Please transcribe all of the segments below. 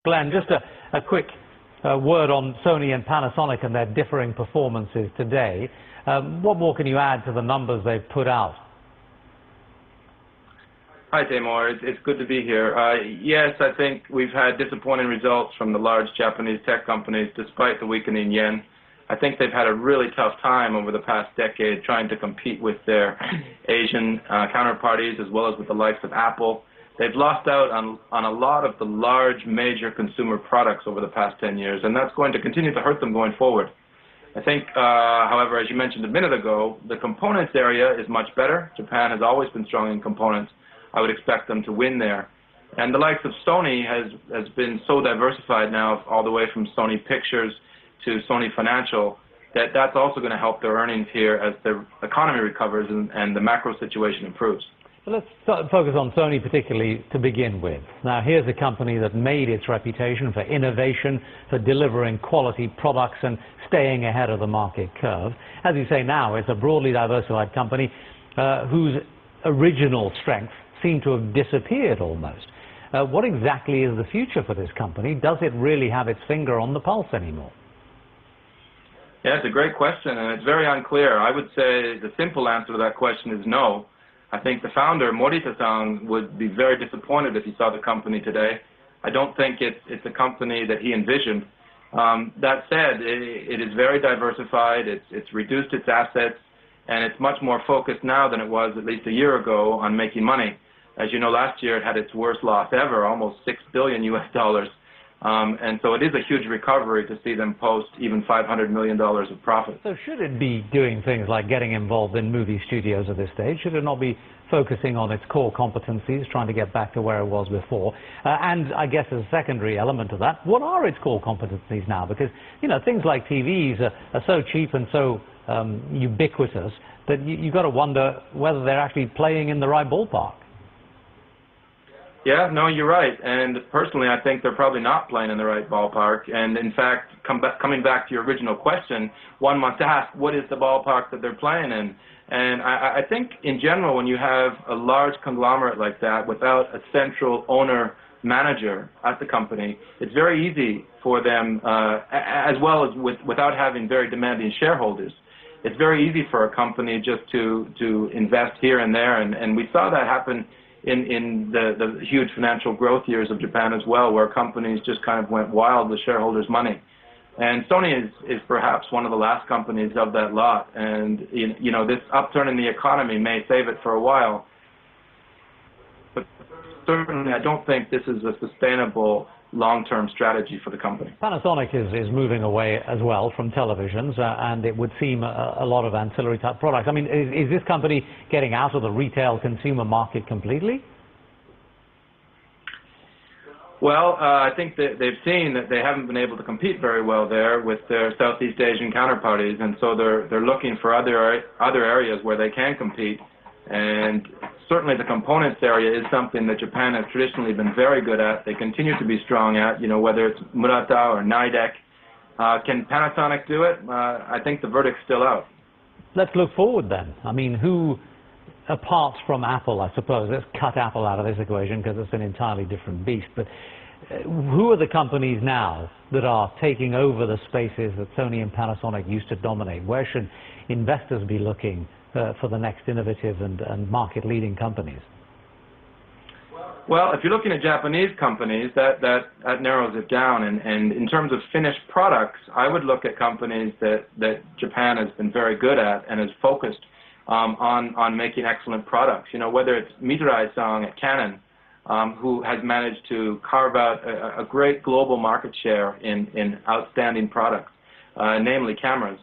Glenn, just a quick word on Sony and Panasonic and their differing performances today. What more can you add to the numbers they've put out? Hi, Tamor. It's good to be here. Yes, I think we've had disappointing results from the large Japanese tech companies despite the weakening yen. I think they've had a really tough time over the past decade trying to compete with their Asian counterparties as well as with the likes of Apple. They've lost out on a lot of the large major consumer products over the past 10 years, and that's going to continue to hurt them going forward. I think, however, as you mentioned a minute ago, the components area is much better. Japan has always been strong in components. I would expect them to win there. And the likes of Sony has been so diversified now, all the way from Sony Pictures to Sony Financial, that's also going to help their earnings here as the economy recovers and the macro situation improves. Well, let's focus on Sony particularly to begin with. Now, here's a company that made its reputation for innovation, for delivering quality products and staying ahead of the market curve. As you say now, it's a broadly diversified company whose original strengths seem to have disappeared almost. What exactly is the future for this company? Does it really have its finger on the pulse anymore? Yeah, it's a great question, and it's very unclear. I would say the simple answer to that question is no. I think the founder, Morita-san, would be very disappointed if he saw the company today. I don't think it's a company that he envisioned. That said, it is very diversified, it's reduced its assets, and it's much more focused now than it was at least a year ago on making money. As you know, last year it had its worst loss ever, almost $6 billion US. And so it is a huge recovery to see them post even $500 million of profit. So should it be doing things like getting involved in movie studios at this stage? Should it not be focusing on its core competencies, trying to get back to where it was before? And I guess as a secondary element to that, what are its core competencies now? Because, you know, things like TVs are so cheap and so ubiquitous that you've got to wonder whether they're actually playing in the right ballpark. Yeah, no, you're right. And personally, I think they're probably not playing in the right ballpark. And in fact, coming back to your original question, one must ask, what is the ballpark that they're playing in? And I think, in general, when you have a large conglomerate like that without a central owner-manager at the company, it's very easy for them, as well as without having very demanding shareholders, it's very easy for a company just to invest here and there. And we saw that happen in the huge financial growth years of Japan as well, where companies just kind of went wild with shareholders' money. And Sony is perhaps one of the last companies of that lot. And, you know, this upturn in the economy may save it for a while. But certainly I don't think this is a sustainable long-term strategy for the company. Panasonic is moving away as well from televisions, and it would seem a lot of ancillary type products. I mean, is this company getting out of the retail consumer market completely? Well, I think that they've seen that they haven't been able to compete very well there with their Southeast Asian counterparties, and so they're looking for other areas where they can compete. And certainly the components area is something that Japan has traditionally been very good at. They continue to be strong at, you know, whether it's Murata or Nidec. Can Panasonic do it? I think the verdict's still out. Let's look forward then. I mean, who, apart from Apple, I suppose, let's cut Apple out of this equation because it's an entirely different beast, but who are the companies now that are taking over the spaces that Sony and Panasonic used to dominate? Where should investors be looking for the next innovative and market-leading companies? Well, if you're looking at Japanese companies, that narrows it down. And in terms of finished products, I would look at companies that Japan has been very good at and has focused on making excellent products. You know, whether it's Mitsubishi at Canon, who has managed to carve out a great global market share in outstanding products, namely cameras.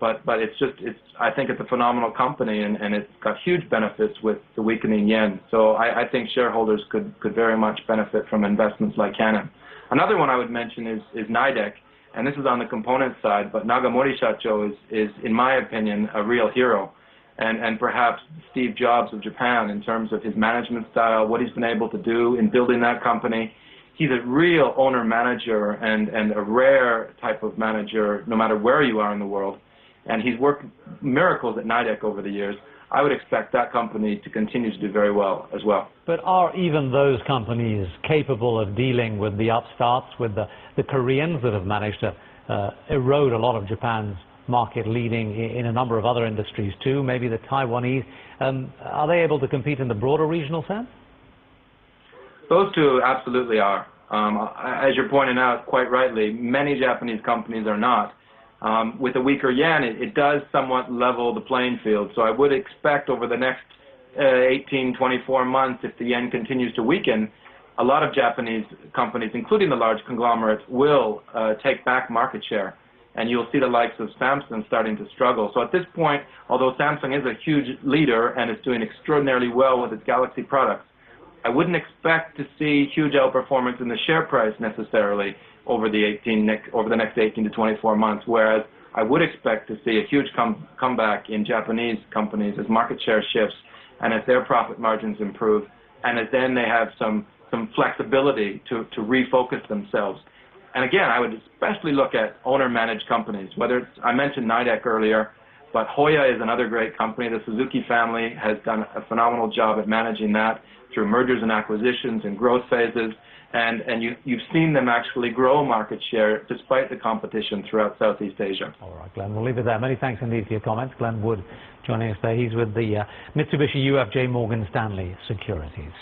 But I think it's a phenomenal company, and it's got huge benefits with the weakening yen. So I think shareholders could very much benefit from investments like Canon. Another one I would mention is Nidec, and this is on the component side, but Nagamori Shacho is, in my opinion, a real hero. And perhaps Steve Jobs of Japan in terms of his management style, what he's been able to do in building that company. He's a real owner-manager and a rare type of manager, no matter where you are in the world. And he's worked miracles at Nidec over the years. I would expect that company to continue to do very well as well. But are even those companies capable of dealing with the upstarts, with the Koreans that have managed to erode a lot of Japan's market leading in a number of other industries too, maybe the Taiwanese? Are they able to compete in the broader regional sense? Those two absolutely are. As you're pointing out quite rightly, many Japanese companies are not. With a weaker yen, it does somewhat level the playing field. So I would expect over the next 18, 24 months, if the yen continues to weaken, a lot of Japanese companies, including the large conglomerates, will take back market share. And you'll see the likes of Samsung starting to struggle. So at this point, although Samsung is a huge leader and is doing extraordinarily well with its Galaxy products, I wouldn't expect to see huge outperformance in the share price necessarily over the next 18 to 24 months, whereas I would expect to see a huge comeback in Japanese companies as market share shifts and as their profit margins improve, and as then they have some flexibility to refocus themselves. And again, I would especially look at owner-managed companies, whether it's, I mentioned Nidec earlier, but Hoya is another great company. The Suzuki family has done a phenomenal job at managing that through mergers and acquisitions and growth phases. And you've seen them actually grow market share despite the competition throughout Southeast Asia. All right, Glen, we'll leave it there. Many thanks indeed for your comments. Glen Wood joining us there. He's with the Mitsubishi UFJ Morgan Stanley Securities.